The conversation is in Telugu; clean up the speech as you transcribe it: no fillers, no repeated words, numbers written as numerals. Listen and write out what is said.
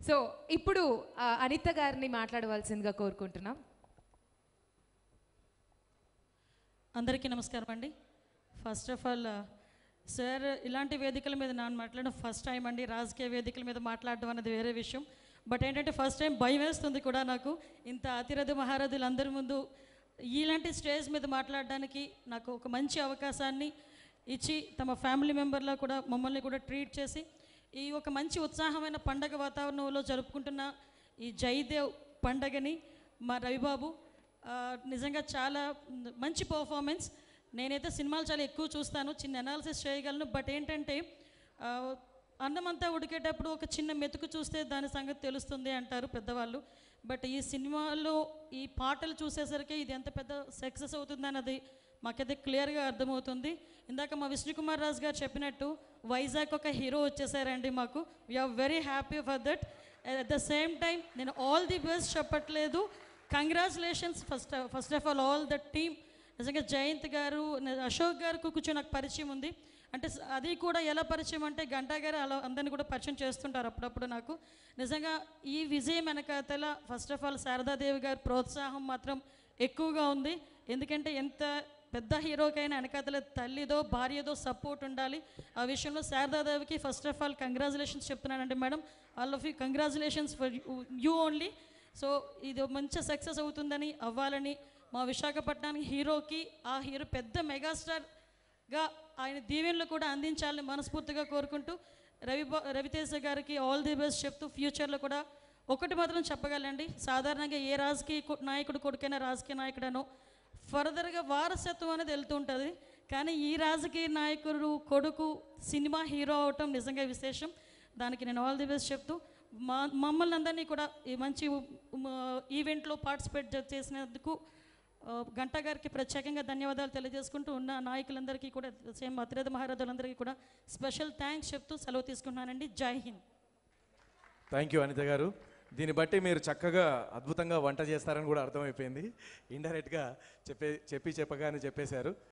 సో ఇప్పుడు అనిత గారిని మాట్లాడవలసిందిగా కోరుకుంటున్నాం. అందరికీ నమస్కారం అండి. ఫస్ట్ ఆఫ్ ఆల్ సార్ ఇలాంటి వేదికల మీద నేను మాట్లాడడం ఫస్ట్ టైం అండి. రాజకీయ వేదికల మీద మాట్లాడడం అనేది వేరే విషయం. బట్ ఏంటంటే ఫస్ట్ టైం భయం వేస్తుంది కూడా నాకు. ఇంత అతిరథ మహారథులు అందరి ముందు ఇలాంటి స్టేజ్ మీద మాట్లాడడానికి నాకు ఒక మంచి అవకాశాన్ని ఇచ్చి తమ ఫ్యామిలీ మెంబర్లా కూడా మమ్మల్ని కూడా ట్రీట్ చేసి ఈ ఒక మంచి ఉత్సాహమైన పండగ వాతావరణంలో జరుపుకుంటున్న ఈ జయదేవ్ పండగని మా రవిబాబు నిజంగా చాలా మంచి పర్ఫార్మెన్స్. నేనైతే సినిమాలు చాలా ఎక్కువ చూస్తాను, చిన్న అనాలిసిస్ చేయగలను. బట్ ఏంటంటే అన్నం అంతా ఉడికేటప్పుడు ఒక చిన్న మెతుకు చూస్తే దాని సంగతి తెలుస్తుంది అంటారు పెద్దవాళ్ళు. బట్ ఈ సినిమాలో ఈ పాటలు చూసేసరికి ఇది ఎంత పెద్ద సక్సెస్ అవుతుందన్నది మాకైతే క్లియర్గా అర్థమవుతుంది. ఇందాక మా విష్ణుకుమార్ రాజు గారు చెప్పినట్టు వైజాగ్ ఒక హీరో వచ్చేసారండి మాకు. We're very happy for that. At the same time నేను ఆల్ ది బెస్ట్ చెప్పట్లేదు, congratulations first of all the team. నిజంగా జయంత్ గారు, అశోక్ గారికి కొంచెం నాకు పరిచయం ఉంది. అంటే అది కూడా ఎలా పరిచయం అంటే గంటా గారు అలా అందరినీ కూడా పరిచయం చేస్తుంటారు అప్పుడప్పుడు నాకు. నిజంగా ఈ విజయం వెనకాతల ఫస్ట్ ఆఫ్ ఆల్ శారదాదేవి గారి ప్రోత్సాహం మాత్రం ఎక్కువగా ఉంది. ఎందుకంటే ఎంత పెద్ద హీరోకైనా వెనకాతల తల్లిదో భార్యదో సపోర్ట్ ఉండాలి. ఆ విషయంలో శారదాదేవికి ఫస్ట్ ఆఫ్ ఆల్ కంగ్రాచులేషన్స్ చెప్తున్నానండి madam. All of you congratulations for you only. So ఇది మంచి సక్సెస్ అవుతుందని అవ్వాలని మా విశాఖపట్నానికి హీరోకి ఆ హీరో పెద్ద మెగాస్టార్గా ఆయన దీవెనలు కూడా అందించాలని మనస్ఫూర్తిగా కోరుకుంటూ రవితేజ గారికి ఆల్ ది బెస్ట్ చెప్తూ ఫ్యూచర్లో కూడా ఒకటి మాత్రం చెప్పగలండి, సాధారణంగా ఏ రాజకీయ నాయకుడు కొడుకైనా రాజకీయ నాయకుడనో ఫర్దర్గా వారసత్వం అనేది వెళ్తూ ఉంటుంది. కానీ ఈ రాజకీయ నాయకుడు కొడుకు సినిమా హీరో అవటం నిజంగా విశేషం. దానికి నేను ఆల్ ది బెస్ట్ చెప్తూ మమ్మల్ని అందరినీ కూడా ఈ మంచి ఈవెంట్లో పార్టిసిపేట్ చేసినందుకు గంటా గారికి ప్రత్యేకంగా ధన్యవాదాలు తెలియజేసుకుంటూ ఉన్న నాయకులందరికీ కూడా సేమ్ అతిరథ మహారథులందరికీ కూడా స్పెషల్ థ్యాంక్స్ చెప్తూ సెలవు తీసుకుంటున్నానండి. జై హింద్. థ్యాంక్ యూ అనిత గారు. దీన్ని బట్టి మీరు చక్కగా అద్భుతంగా వంట చేస్తారని కూడా అర్థమైపోయింది. ఇండైరెక్ట్గా చెప్పగానే చెప్పేశారు.